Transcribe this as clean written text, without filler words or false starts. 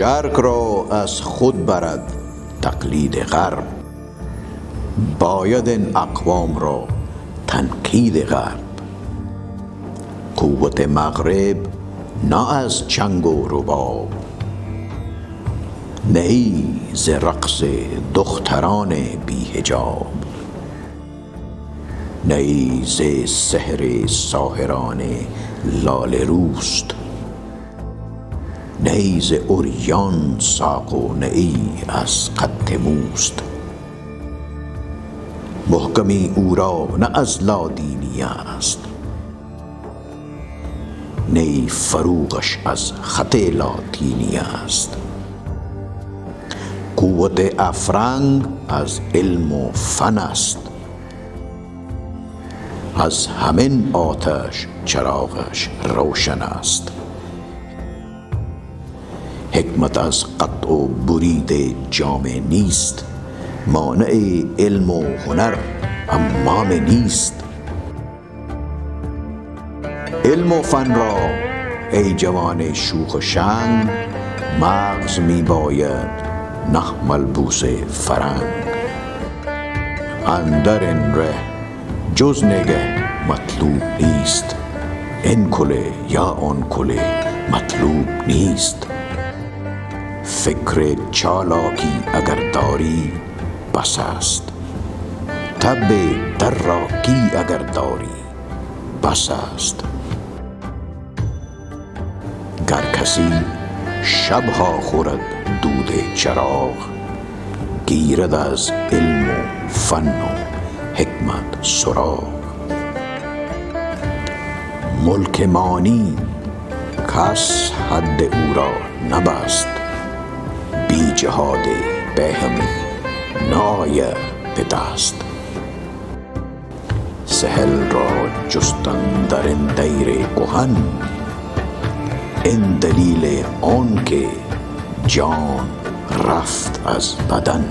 شرق را از خود برد تقلید غرب. باید این اقوام را تنقید غرب. قوت مغرب نه از چنگ و رباب، نه ای ز رقص دختران بی حجاب، نه ای ز سحر ساحران لاله روست، نه ای ز عریان ساق و نه ای از قد موست. محکمی او را نه از لادینی است، نه ای فروغش از خط لاتینی است. قوت افرنگ از علم و فن است، از همین آتش چراغش روشن است. حکمت از قطع و برید جامه نیست، مانع علم و هنر حمام نیست. علم و فن را ای جوان شوخ و شنگ، مغز می باید نه ملبوس فرنگ. اندر این ره جز نگه مطلوب نیست، این کله یا آن کله مطلوب نیست. فکر چالاکی اگر داری بس است، طب دراکی اگر داری بس است. گر کسی شبها خورد دود چراغ، گیرد از علم و فن و حکمت سراغ. ملک مانی کس حد او را نبست، بی جهاد پیهمی ناید به دست. سهل را جستن در این دیر کهن، این دلیل آن که جان رفت از بدن.